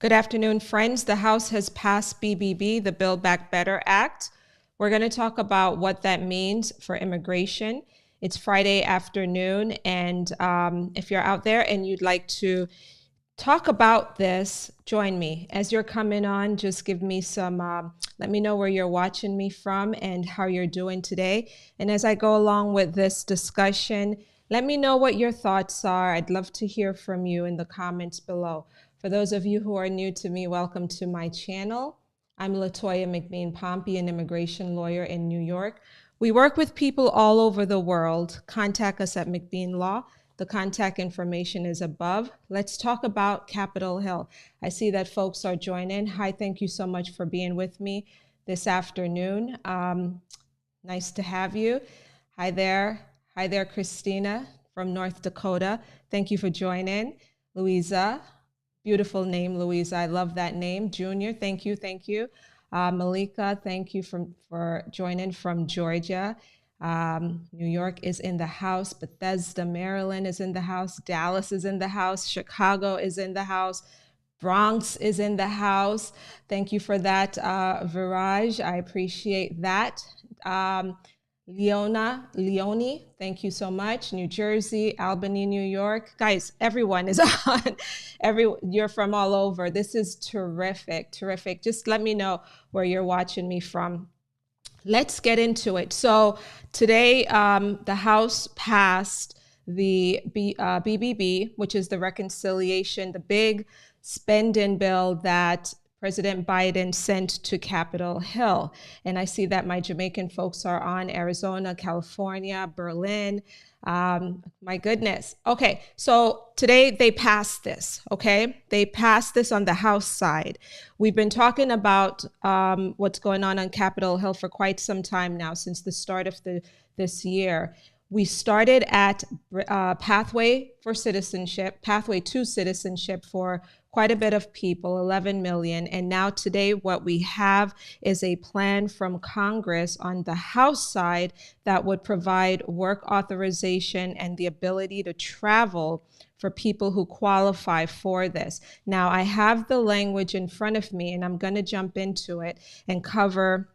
Good afternoon, friends. The House has passed BBB, the Build Back Better Act. We're going to talk about what that means for immigration. It's Friday afternoon, and if you're out there and you'd like to talk about this, join me. As you're coming on, just give me let me know where you're watching me from and how you're doing today. And as I go along with this discussion, let me know what your thoughts are. I'd love to hear from you in the comments below. For those of you who are new to me, welcome to my channel. I'm Latoya McBean Pompey, an immigration lawyer in New York. We work with people all over the world. Contact us at McBean Law. The contact information is above. Let's talk about Capitol Hill. I see that folks are joining. Hi, thank you so much for being with me this afternoon. Nice to have you. Hi there, Christina from North Dakota. Thank you for joining. Louisa, beautiful name, Louisa. I love that name. Junior, thank you. Malika, thank you for joining from Georgia. New York is in the house. Bethesda, Maryland is in the house. Dallas is in the house. Chicago is in the house. Bronx is in the house. Thank you for that, Viraj. I appreciate that. Leonie, thank you so much. New Jersey, Albany, New York. Guys, everyone is on. You're from all over. This is terrific. Just let me know where you're watching me from. Let's get into it. So today, the House passed the BBB, which is the reconciliation, the big spending bill that President Biden sent to Capitol Hill. And I see that my Jamaican folks are on: Arizona, California, Berlin. My goodness. Okay, so today they passed this, okay? They passed this on the House side. We've been talking about what's going on Capitol Hill for quite some time now, since the start of this year. We started at pathway to citizenship for quite a bit of people, 11 million. And now today what we have is a plan from Congress on the House side that would provide work authorization and the ability to travel for people who qualify for this. Now I have the language in front of me, and I'm going to jump into it and cover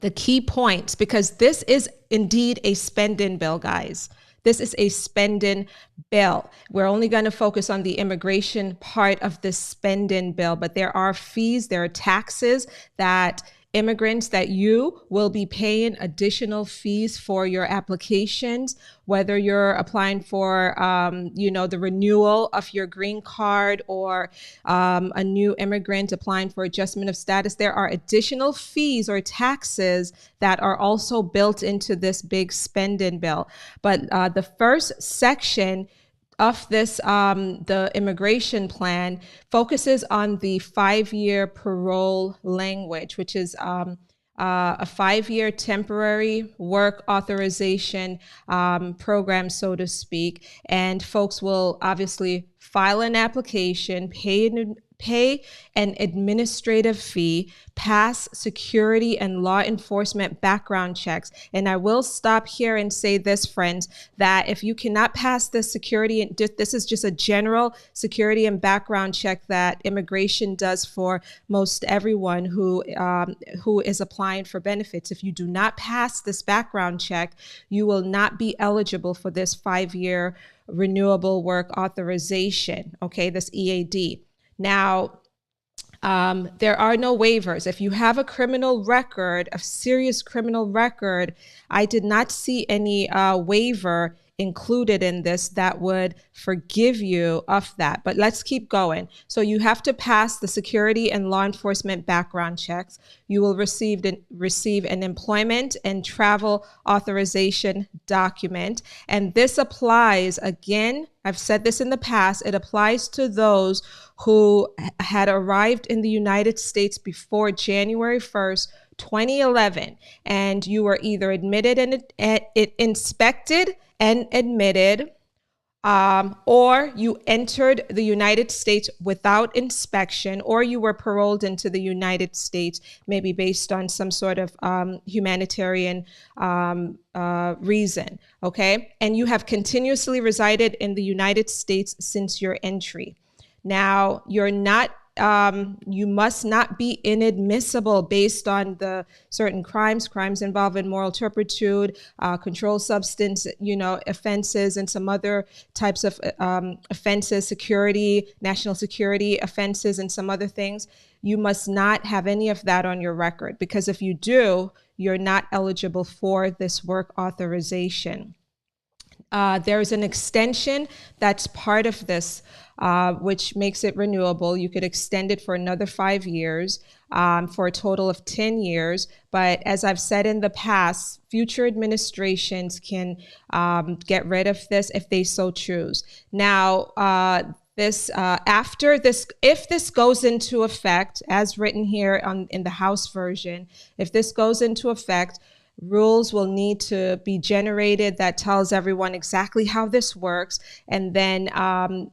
the key points, because this is indeed a spending bill, guys. This is a spending bill. We're only going to focus on the immigration part of this spending bill, but there are fees, there are taxes that immigrants, that you will be paying additional fees for your applications, whether you're applying for, the renewal of your green card, or a new immigrant applying for adjustment of status. There are additional fees or taxes that are also built into this big spending bill. But the first section of this, the immigration plan, focuses on the 5-year parole language, which is a 5-year temporary work authorization program, so to speak. And folks will obviously file an application, pay an administrative fee, pass security and law enforcement background checks. And I will stop here and say this, friends, that if you cannot pass this security, this is just a general security and background check that immigration does for most everyone who is applying for benefits. If you do not pass this background check, you will not be eligible for this 5-year renewable work authorization, okay, this EAD. Now, there are no waivers. If you have a criminal record, a serious criminal record, I did not see any waiver included in this that would forgive you of that. But let's keep going. So you have to pass the security and law enforcement background checks. You will receive an employment and travel authorization document. And this applies, again, I've said this in the past, it applies to those who had arrived in the United States before January 1st, 2011, and you were either admitted and inspected and admitted, or you entered the United States without inspection, or you were paroled into the United States, maybe based on some sort of humanitarian reason, okay? And you have continuously resided in the United States since your entry. Now, you're not you must not be inadmissible based on the certain crimes involving moral turpitude, controlled substance, offenses, and some other types of offenses, national security offenses, and some other things. You must not have any of that on your record, because if you do, you're not eligible for this work authorization. There's an extension that's part of this, which makes it renewable. You could extend it for another 5 years, for a total of 10 years. But as I've said in the past, future administrations can get rid of this if they so choose. Now, if this goes into effect, as written here in the House version, if this goes into effect, rules will need to be generated that tells everyone exactly how this works. And then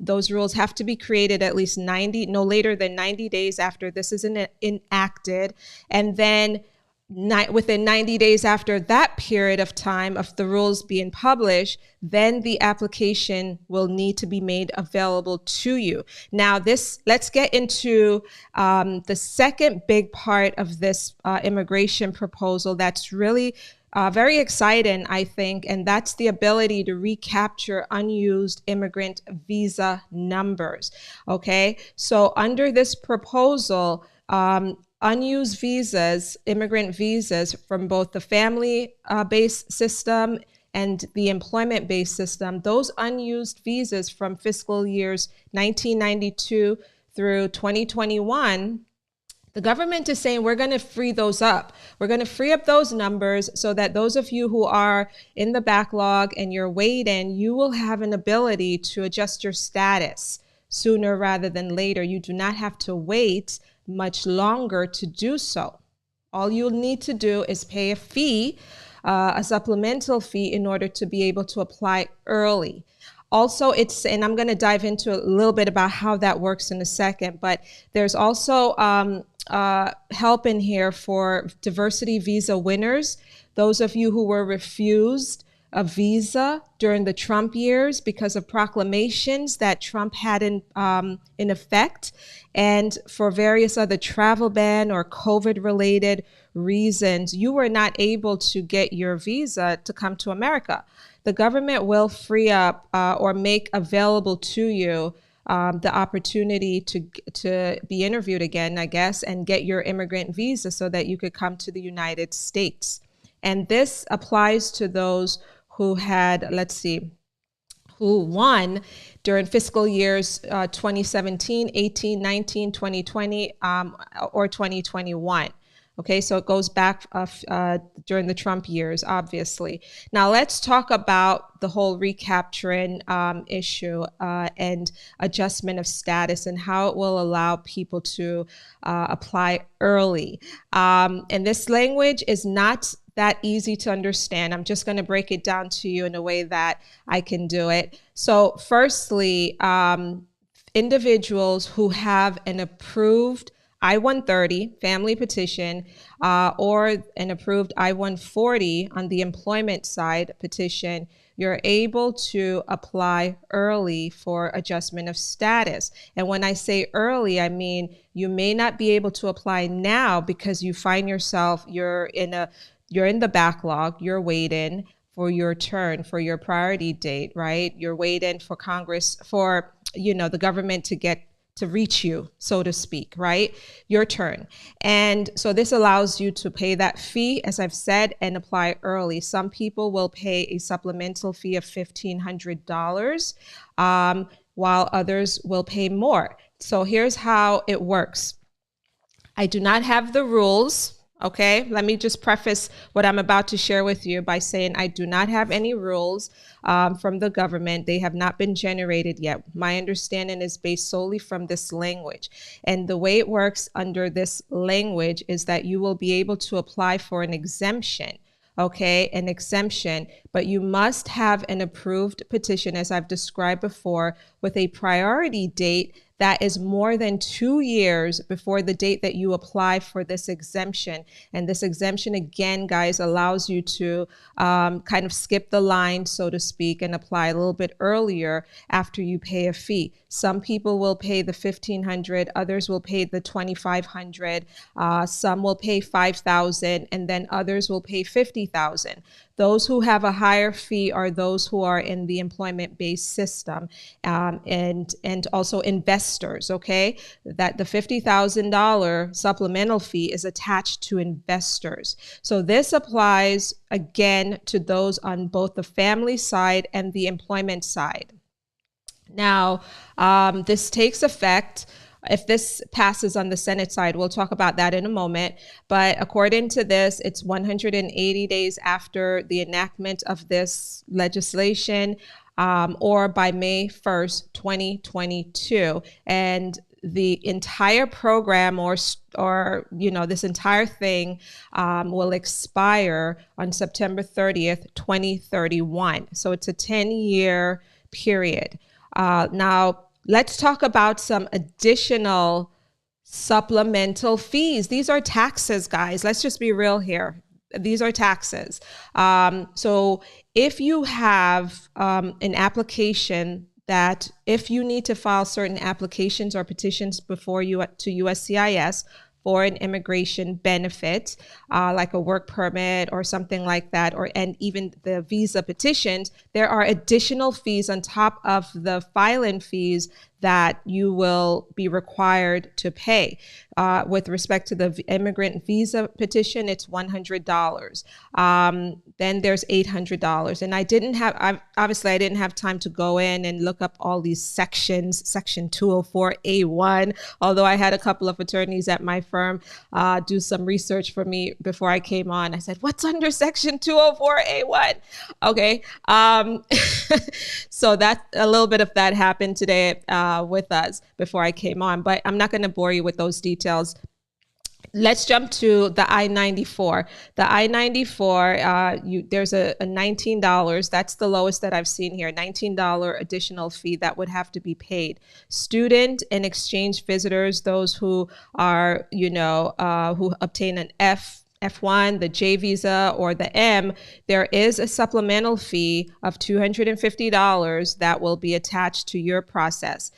those rules have to be created at least no later than 90 days after this is enacted. And then within 90 days after that period of time of the rules being published, then the application will need to be made available to you. Now, let's get into the second big part of this immigration proposal that's really very exciting, I think, and that's the ability to recapture unused immigrant visa numbers. Okay, so under this proposal, unused visas, immigrant visas from both the family-based system and the employment-based system, those unused visas from fiscal years 1992 through 2021, the government is saying we're going to free those up. We're going to free up those numbers so that those of you who are in the backlog and you're waiting, you will have an ability to adjust your status sooner rather than later. You do not have to wait much longer to do so. All you'll need to do is pay a fee, a supplemental fee, in order to be able to apply early. Also, and I'm going to dive into a little bit about how that works in a second, but there's also help in here for diversity visa winners, those of you who were refused a visa during the Trump years because of proclamations that Trump had in effect, and for various other travel ban or COVID-related reasons, you were not able to get your visa to come to America. The government will free up or make available to you the opportunity to be interviewed again, I guess, and get your immigrant visa so that you could come to the United States. And this applies to those who had, who won during fiscal years 2017, 18, 19, 2020, or 2021. Okay, so it goes back during the Trump years, obviously. Now let's talk about the whole recapturing issue and adjustment of status and how it will allow people to apply early. And this language is not that easy to understand. I'm just going to break it down to you in a way that I can do it. So firstly, individuals who have an approved I-130 family petition or an approved I-140 on the employment side petition, you're able to apply early for adjustment of status. And when I say early, I mean you may not be able to apply now because you find yourself, you're in the backlog, you're waiting for your turn, for your priority date, right? You're waiting for Congress, for, the government to reach you, so to speak, right? Your turn. And so this allows you to pay that fee, as I've said, and apply early. Some people will pay a supplemental fee of $1,500, while others will pay more. So here's how it works. I do not have the rules. Okay, let me just preface what I'm about to share with you by saying I do not have any rules from the government. They have not been generated yet. My understanding is based solely from this language. And the way it works under this language is that you will be able to apply for an exemption. Okay, an exemption, but you must have an approved petition, as I've described before, with a priority date that is more than 2 years before the date that you apply for this exemption. And this exemption, again, guys, allows you to kind of skip the line, so to speak, and apply a little bit earlier after you pay a fee. Some people will pay the $1,500, others will pay the $2,500, some will pay $5,000, and then others will pay $50,000. Those who have a higher fee are those who are in the employment-based system, and also investors, okay? That the $50,000 supplemental fee is attached to investors. So this applies, again, to those on both the family side and the employment side. Now, this takes effect. If this passes on the Senate side, we'll talk about that in a moment. But according to this, it's 180 days after the enactment of this legislation, or by May 1st, 2022. And the entire program or this entire thing will expire on September 30th, 2031. So it's a 10-year period. Now, let's talk about some additional supplemental fees. These are taxes, guys. Let's just be real here. These are taxes. So if you have an application that if you need to file certain applications or petitions before you to USCIS for an immigration benefit, like a work permit or something like that, and even the visa petitions, there are additional fees on top of the filing fees that you will be required to pay. With respect to the immigrant visa petition, it's $100. Then there's $800. And I didn't have time to go in and look up all these sections, Section 204A1, although I had a couple of attorneys at my firm do some research for me before I came on. I said, what's under Section 204A1? Okay. So that a little bit of that happened today with us before I came on, but I'm not going to bore you with those details. Let's jump to the I-94. The I-94, there's a $19. That's the lowest that I've seen here. $19 additional fee that would have to be paid. Student and exchange visitors, those who are, who obtain an F1, the J visa, or the M, there is a supplemental fee of $250 that will be attached to your process.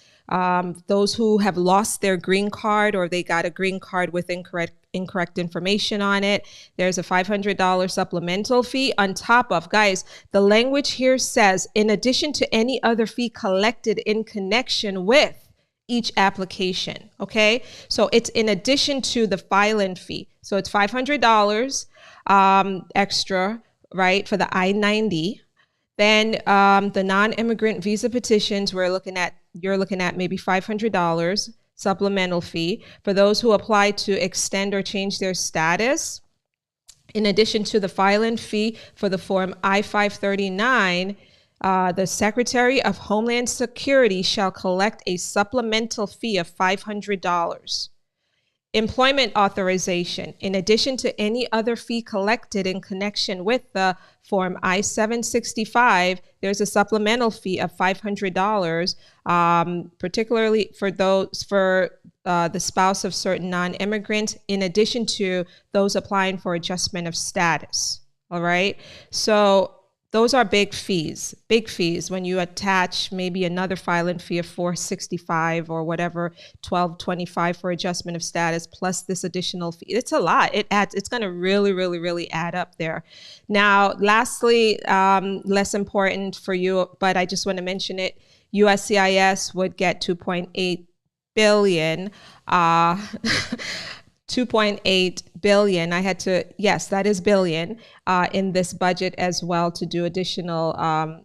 Those who have lost their green card or they got a green card with incorrect information on it, there's a $500 supplemental fee on top of, guys, the language here says, in addition to any other fee collected in connection with each application, okay? So it's in addition to the filing fee. So it's $500 extra, right, for the I-90. Then the non-immigrant visa petitions, you're looking at maybe $500 supplemental fee. For those who apply to extend or change their status, in addition to the filing fee for the Form I-539, the Secretary of Homeland Security shall collect a supplemental fee of $500. Employment authorization. In addition to any other fee collected in connection with the Form I-765, there's a supplemental fee of $500, particularly for the spouse of certain non-immigrants, in addition to those applying for adjustment of status. All right. So those are big fees when you attach maybe another filing fee of $465 or whatever, $1,225 for adjustment of status, plus this additional fee. It's a lot. It's going to really, really, really add up there. Now, lastly, less important for you, but I just want to mention it, USCIS would get $2.8 billion. 2.8 billion. I had to, yes, that is billion in this budget as well to do additional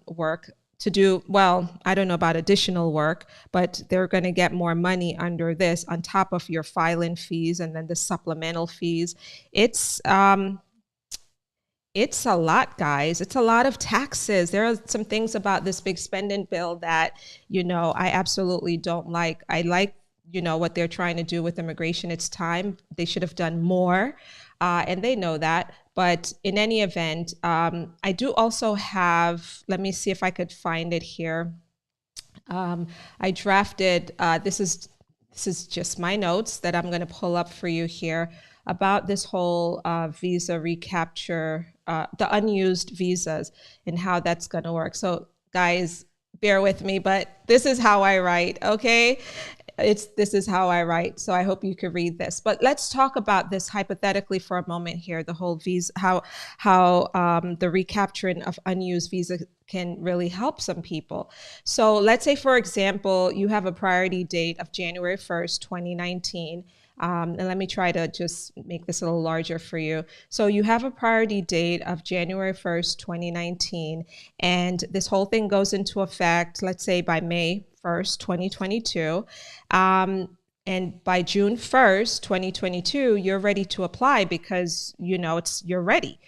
work. I don't know about additional work, but they're going to get more money under this on top of your filing fees and then the supplemental fees. It's a lot, guys. It's a lot of taxes. There are some things about this big spending bill that, I absolutely don't like. I like what they're trying to do with immigration. It's time. They should have done more, and they know that. But in any event, I do also have, let me see if I could find it here. I drafted, this is just my notes that I'm going to pull up for you here about this whole visa recapture, the unused visas and how that's going to work. So guys, bear with me, but this is how I write, okay? This is how I write. So I hope you could read this. But let's talk about this hypothetically for a moment here, the whole visa, how the recapturing of unused visa can really help some people. So let's say, for example, you have a priority date of January 1st, 2019. And let me try to just make this a little larger for you. So you have a priority date of January 1st, 2019, and this whole thing goes into effect, let's say by May 1st, 2022. And by June 1st, 2022, you're ready to apply because you're ready.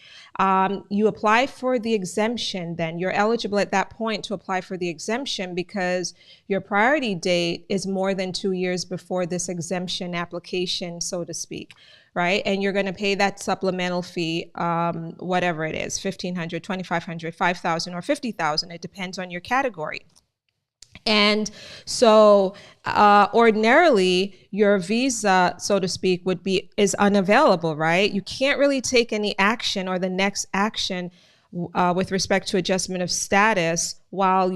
You apply for the exemption, then you're eligible at that point to apply for the exemption because your priority date is more than 2 years before this exemption application, so to speak, right? And you're going to pay that supplemental fee, whatever it is, $1,500, $2,500, $5,000, or $50,000. It depends on your category. And so ordinarily your visa, so to speak, is unavailable, right? You can't really take any action or the next action with respect to adjustment of status while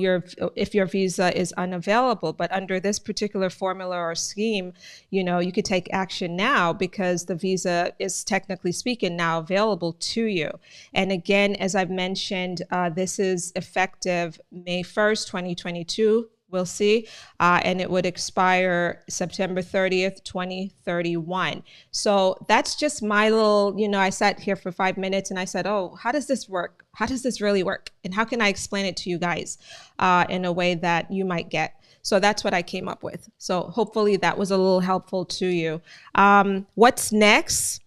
if your visa is unavailable. But under this particular formula or scheme, you could take action now because the visa is technically speaking now available to you. And again, as I've mentioned, this is effective May 1st, 2022. We'll see. And it would expire September 30th, 2031. So that's just my little, I sat here for 5 minutes and I said, oh, how does this work? How does this really work? And how can I explain it to you guys in a way that you might get? So that's what I came up with. So hopefully that was a little helpful to you. What's next?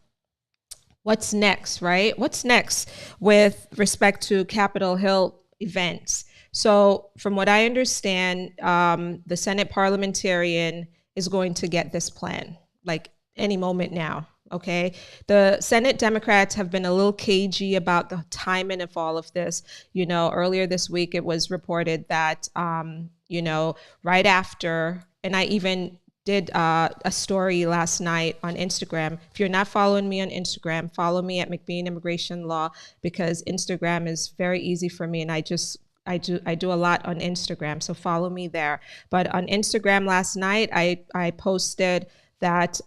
What's next, right? What's next with respect to Capitol Hill events? So from what I understand, the Senate parliamentarian is going to get this plan like any moment now. Okay. The Senate Democrats have been a little cagey about the timing of all of this. Earlier this week, it was reported that, right after, and I even did a story last night on Instagram. If you're not following me on Instagram, follow me at McBean Immigration Law, because Instagram is very easy for me. And I do a lot on Instagram, so follow me there. But on Instagram last night, I posted that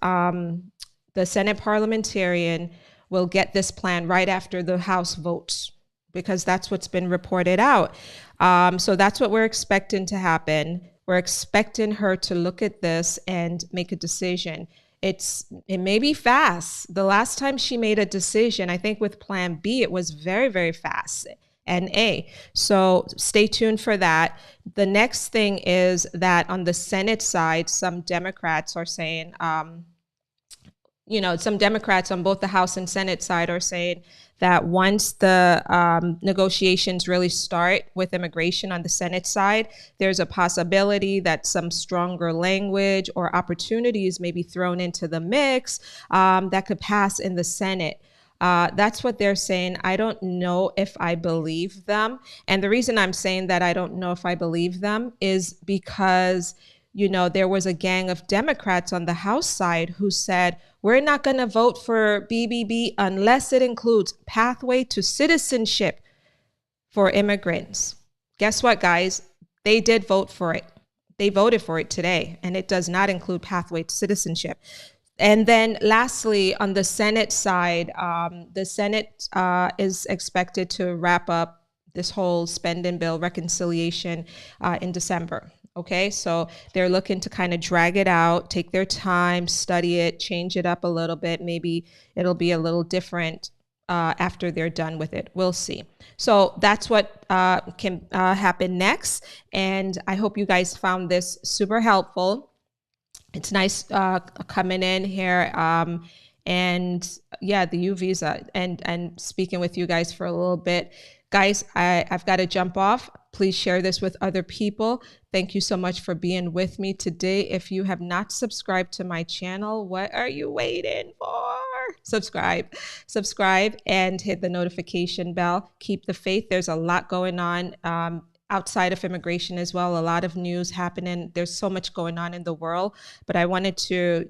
the Senate parliamentarian will get this plan right after the House votes, because that's what's been reported out. So that's what we're expecting to happen. We're expecting her to look at this and make a decision. It may be fast. The last time she made a decision, I think with Plan B, it was very, very fast. NA. So stay tuned for that. The next thing is that on the Senate side, some Democrats are saying, some Democrats on both the House and Senate side are saying that once the negotiations really start with immigration on the Senate side, there's a possibility that some stronger language or opportunities may be thrown into the mix that could pass in the Senate. That's what they're saying. I don't know if I believe them. And the reason I'm saying that I don't know if I believe them is because, there was a gang of Democrats on the House side who said, we're not going to vote for BBB unless it includes pathway to citizenship for immigrants. Guess what, guys? They did vote for it. They voted for it today, and it does not include pathway to citizenship. And then lastly, on the Senate side, the Senate is expected to wrap up this whole spending bill reconciliation in December. Okay, so they're looking to kind of drag it out, take their time, study it, change it up a little bit. Maybe it'll be a little different after they're done with it. We'll see. So that's what can happen next. And I hope you guys found this super helpful. It's nice coming in here and yeah, the U visa and speaking with you guys for a little bit. Guys, I've got to jump off. Please share this with other people. Thank you so much for being with me today. If you have not subscribed to my channel, what are you waiting for? Subscribe and hit the notification bell. Keep the faith. There's a lot going on outside of immigration as well. A lot of news happening. There's so much going on in the world, but I wanted to,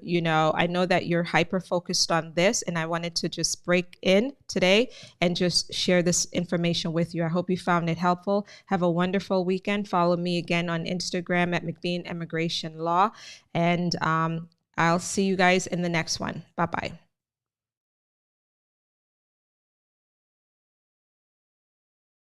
I know that you're hyper focused on this, and I wanted to just break in today and just share this information with you. I hope you found it helpful. Have a wonderful weekend. Follow me again on Instagram at McBean Immigration Law, and I'll see you guys in the next one. Bye-bye.